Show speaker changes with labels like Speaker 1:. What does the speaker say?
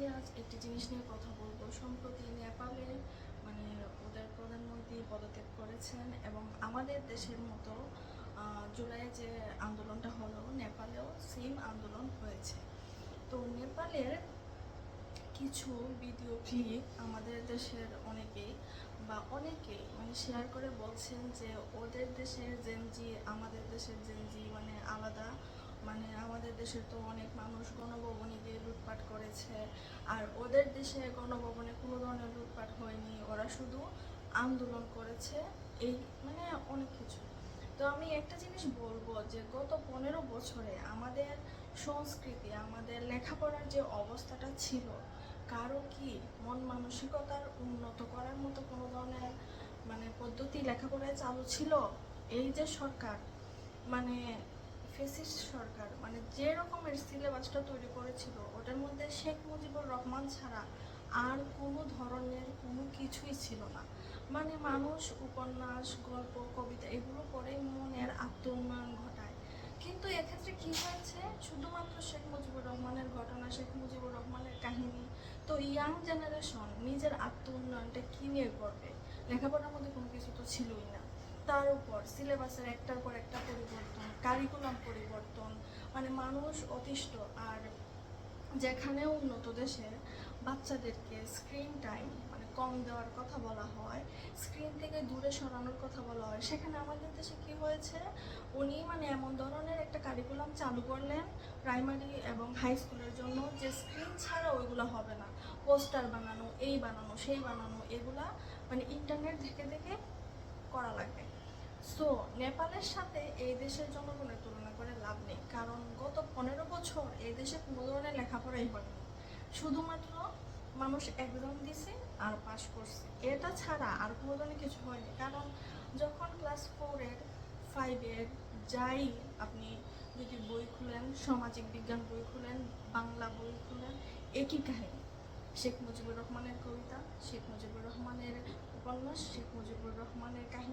Speaker 1: আমি আজ একটি জিনিস নিয়ে কথা বলবো। সম্প্রতি নেপালে মানে ওদের প্রধানমন্ত্রী পদত্যাগ করেছেন এবং আমাদের দেশের মতো জুলাইয়ে যে আন্দোলনটা হলো নেপালেও সেম আন্দোলন হয়েছে। তো নেপালের কিছু ভিডিও ক্লিপ আমাদের দেশের অনেকেই মানে শেয়ার করে বলছেন যে ওদের দেশের জেনজি আমাদের দেশের জেনজি মানে আলাদা। মানে আমাদের দেশের তো অনেক মানুষ গণভবনে গিয়ে লুটপাট করেছে, আর ওদের দেশে গণভবনে কোনো ধরনের লুটপাট হয়নি, ওরা শুধু আন্দোলন করেছে। এই মানে অনেক কিছু। তো আমি একটা জিনিস বলবো যে গত 15 বছরে আমাদের সংস্কৃতি, আমাদের লেখাপড়ার যে অবস্থাটা ছিল, কারো কি মন মানসিকতার উন্নত করার মতো কোনো ধরনের মানে পদ্ধতি লেখাপড়ায় চালু ছিল? এই যে সরকার মানে ফেসিস্ট সরকার মানে যে রকমের সিলেবাসটা তৈরি করেছিল ওটার মধ্যে শেখ মুজিবুর রহমান ছাড়া আর কোনো ধরনের কোনো কিছুই ছিল না। মানে মানুষ উপন্যাস, গল্প, কবিতা এগুলো পড়ে মনের আত্ম উন্নয়ন ঘটায়। কিন্তু এক্ষেত্রে কি হয়েছে, শুধুমাত্র শেখ মুজিবুর রহমানের ঘটনা, শেখ মুজিবুর রহমানের কাহিনী। তো ইয়াং জেনারেশন নিজের আত্ম উন্নয়নটা কী নিয়ে করবে? লেখাপড়ার মধ্যে কোনো কিছু তো ছিলই না। তার উপর সিলেবাসের একটার পর একটা পরিবর্তন, কারিকুলাম পরিবর্তন, মানে মানুষ অতিষ্ঠ। আর যেখানে উন্নত দেশে বাচ্চাদেরকে স্ক্রিন টাইম মানে কম দেওয়ার কথা বলা হয়, স্ক্রিন থেকে দূরে সরানোর কথা বলা হয়, সেখানে আমাদের দেশে কি হয়েছে, উনি মানে এমন ধরনের একটা কারিকুলাম চালু করলেন প্রাইমারি এবং হাই স্কুলের জন্য যে স্ক্রিন ছাড়া ওইগুলো হবে না। পোস্টার বানানো, এই বানানো, সেই বানানো, এগুলা মানে ইন্টারনেট থেকে থেকে করা লাগবে। সো নেপালের সাথে এই দেশের জনগণের তুলনা করে লাভ নেই, কারণ গত 15 বছর এই দেশে কোনো ধরনের লেখাপড়াই হয়নি। শুধুমাত্র মানুষ এক্সাম দিছে আর পাশ করছে, এটা ছাড়া আর কোনো ধরনের কিছু হয়নি। কারণ যখন ক্লাস 4-এর 5-এর যাই আপনি যদি বই খুলেন, সামাজিক বিজ্ঞান বই খুলেন, বাংলা বই খুলেন, একই কাহিনী। শেখ মুজিবুর রহমানের কবিতা, শেখ মুজিবুর রহমানের উপন্যাস, শেখ মুজিবুর রহমানের কাহিনী।